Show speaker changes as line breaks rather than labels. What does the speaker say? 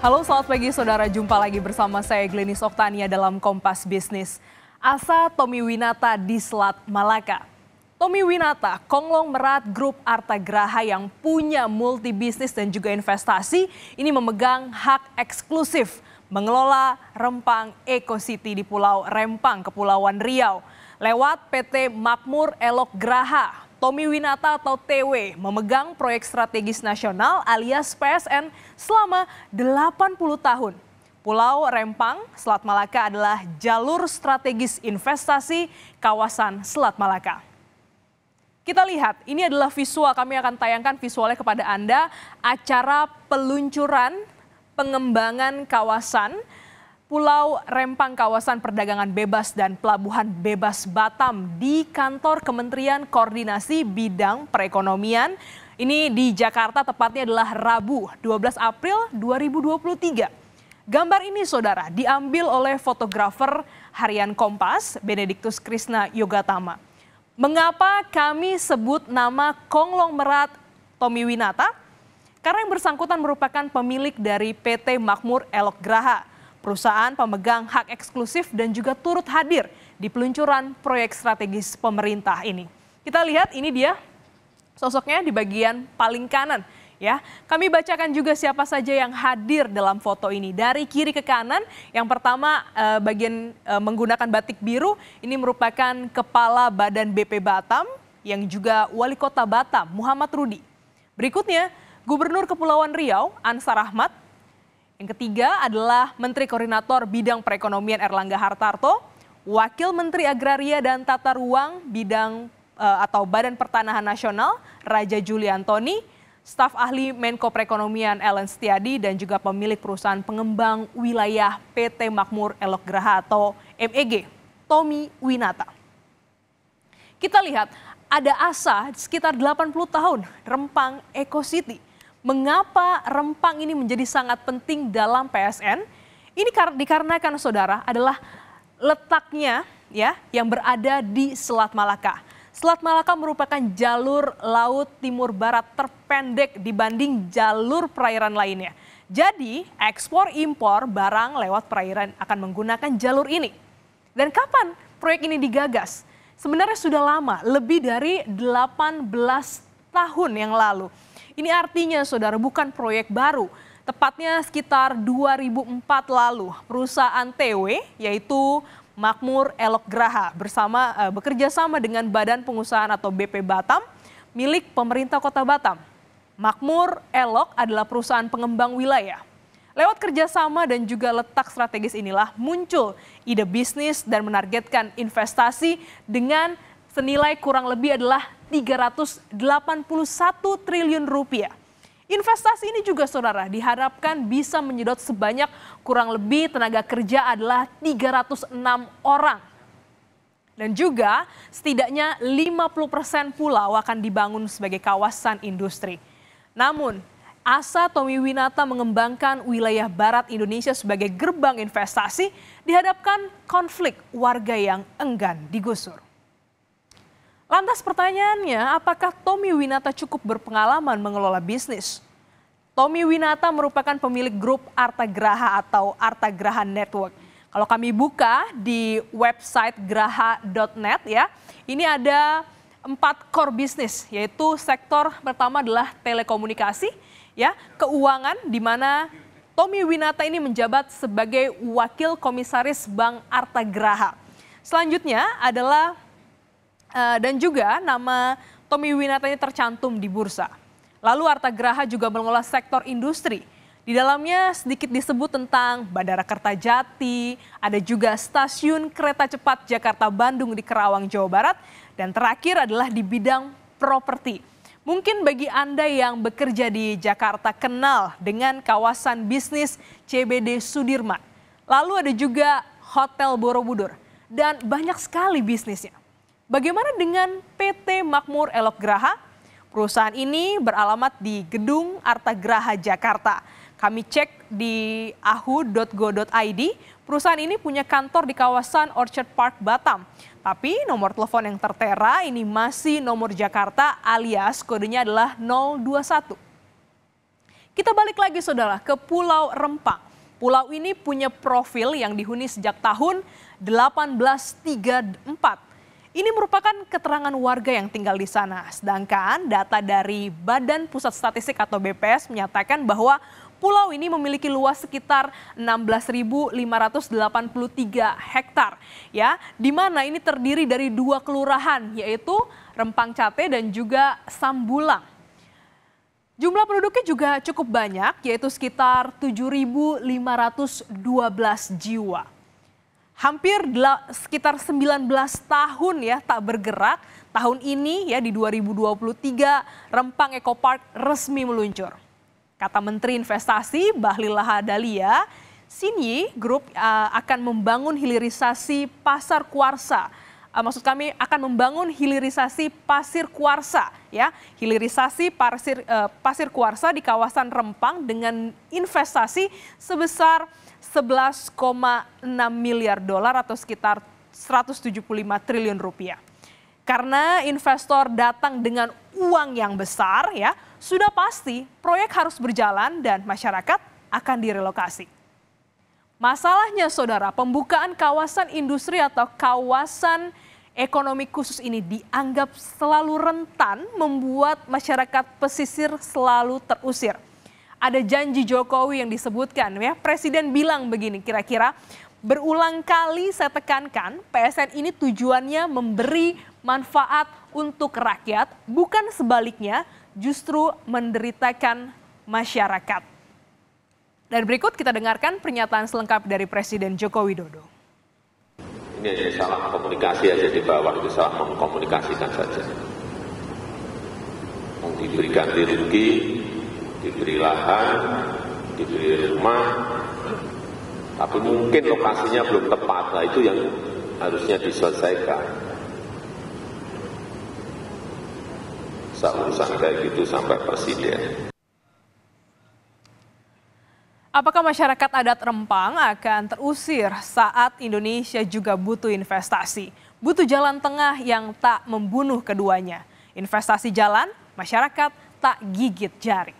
Halo, selamat pagi saudara. Jumpa lagi bersama saya Glenis Oktania dalam Kompas Bisnis. Asa Tommy Winata di Selat Malaka. Tommy Winata, konglomerat grup Artagraha yang punya multi bisnis dan juga investasi, ini memegang hak eksklusif mengelola Rempang Eco City di Pulau Rempang, Kepulauan Riau. Lewat PT Makmur Elok Graha, Tommy Winata atau TW memegang proyek strategis nasional alias PSN selama 80 tahun. Pulau Rempang, Selat Malaka adalah jalur strategis investasi kawasan Selat Malaka. Kita lihat, ini adalah visual, kami akan tayangkan visualnya kepada Anda, acara peluncuran pengembangan kawasan Pulau Rempang Kawasan Perdagangan Bebas dan Pelabuhan Bebas Batam di kantor Kementerian Koordinasi Bidang Perekonomian. Ini di Jakarta, tepatnya adalah Rabu 12 April 2023. Gambar ini saudara diambil oleh fotografer harian Kompas, Benediktus Krishna Yogatama. Mengapa kami sebut nama konglomerat Tommy Winata? Karena yang bersangkutan merupakan pemilik dari PT Makmur Elok Graha, perusahaan pemegang hak eksklusif dan juga turut hadir di peluncuran proyek strategis pemerintah ini. Kita lihat ini dia sosoknya di bagian paling kanan ya. Kami bacakan juga siapa saja yang hadir dalam foto ini. Dari kiri ke kanan, yang pertama bagian menggunakan batik biru, ini merupakan Kepala Badan BP Batam yang juga Wali Kota Batam, Muhammad Rudi. Berikutnya, Gubernur Kepulauan Riau, Ansar Ahmad. Yang ketiga adalah Menteri Koordinator Bidang Perekonomian Erlangga Hartarto, Wakil Menteri Agraria dan Tata Ruang Bidang atau Badan Pertanahan Nasional Raja Juli Antoni, staf ahli Menko Perekonomian Ellen Setiadi dan juga pemilik perusahaan pengembang wilayah PT Makmur Elok Graha atau MEG, Tommy Winata. Kita lihat ada asa sekitar 80 tahun Rempang Eco City. Mengapa Rempang ini menjadi sangat penting dalam PSN? Ini dikarenakan saudara adalah letaknya ya yang berada di Selat Malaka. Selat Malaka merupakan jalur laut timur barat terpendek dibanding jalur perairan lainnya. Jadi ekspor impor barang lewat perairan akan menggunakan jalur ini. Dan kapan proyek ini digagas? Sebenarnya sudah lama, lebih dari 18 tahun yang lalu. Ini artinya saudara bukan proyek baru, tepatnya sekitar 2004 lalu perusahaan TW yaitu Makmur Elok Graha bekerja sama dengan Badan Pengusahaan atau BP Batam milik pemerintah Kota Batam. Makmur Elok adalah perusahaan pengembang wilayah. Lewat kerjasama dan juga letak strategis inilah muncul ide bisnis dan menargetkan investasi dengan senilai kurang lebih adalah 381 triliun rupiah. Investasi ini juga saudara diharapkan bisa menyedot sebanyak kurang lebih tenaga kerja adalah 306 orang. Dan juga setidaknya 50% pulau akan dibangun sebagai kawasan industri. Namun asa Tommy Winata mengembangkan wilayah barat Indonesia sebagai gerbang investasi dihadapkan konflik warga yang enggan digusur. Lantas pertanyaannya, apakah Tommy Winata cukup berpengalaman mengelola bisnis? Tommy Winata merupakan pemilik grup Artagraha atau Artagraha Network. Kalau kami buka di website graha.net ya, ini ada 4 core bisnis, yaitu sektor pertama adalah telekomunikasi, ya, keuangan, di mana Tommy Winata ini menjabat sebagai wakil komisaris Bank Artagraha. Selanjutnya adalah dan juga nama Tommy Winata ini tercantum di bursa. Lalu Artagraha juga mengelola sektor industri. Di dalamnya sedikit disebut tentang Bandara Kertajati, ada juga stasiun kereta cepat Jakarta-Bandung di Kerawang, Jawa Barat, dan terakhir adalah di bidang properti. Mungkin bagi Anda yang bekerja di Jakarta kenal dengan kawasan bisnis CBD Sudirman. Lalu ada juga Hotel Borobudur dan banyak sekali bisnisnya. Bagaimana dengan PT Makmur Elok Graha? Perusahaan ini beralamat di Gedung Artagraha Jakarta. Kami cek di ahu.go.id, perusahaan ini punya kantor di kawasan Orchard Park, Batam. Tapi nomor telepon yang tertera ini masih nomor Jakarta alias kodenya adalah 021. Kita balik lagi saudara ke Pulau Rempang. Pulau ini punya profil yang dihuni sejak tahun 1834. Ini merupakan keterangan warga yang tinggal di sana. Sedangkan data dari Badan Pusat Statistik atau BPS menyatakan bahwa pulau ini memiliki luas sekitar 16.583 hektar, ya, di mana ini terdiri dari 2 kelurahan, yaitu Rempang Cate dan juga Sambulang. Jumlah penduduknya juga cukup banyak, yaitu sekitar 7.512 jiwa. Hampir sekitar 19 tahun ya tak bergerak. Tahun ini ya di 2023 Rempang Eco Park resmi meluncur. Kata Menteri Investasi Bahlil Lahadalia, Sinyi Group akan membangun hilirisasi pasar kuarsa. Maksud kami akan membangun hilirisasi pasir kuarsa, ya, hilirisasi pasir kuarsa di kawasan Rempang dengan investasi sebesar 11,6 miliar dolar atau sekitar 175 triliun rupiah. Karena investor datang dengan uang yang besar, ya, sudah pasti proyek harus berjalan dan masyarakat akan direlokasi. Masalahnya saudara, pembukaan kawasan industri atau kawasan ekonomi khusus ini dianggap selalu rentan membuat masyarakat pesisir selalu terusir. Ada janji Jokowi yang disebutkan, ya, Presiden bilang begini, kira-kira berulang kali saya tekankan PSN ini tujuannya memberi manfaat untuk rakyat, bukan sebaliknya justru menderitakan masyarakat. Dan berikut kita dengarkan pernyataan selengkap dari Presiden Joko Widodo.
Ini hanya salah komunikasi aja di bawah, itu salah mengkomunikasikan saja. Diberi ganti rugi, diberi lahan, diberi rumah, tapi mungkin lokasinya belum tepat. Nah, itu yang harusnya diselesaikan. Urusan kayak gitu sampai presiden.
Apakah masyarakat adat Rempang akan terusir saat Indonesia juga butuh investasi? Butuh jalan tengah yang tak membunuh keduanya. Investasi jalan, masyarakat tak gigit jari.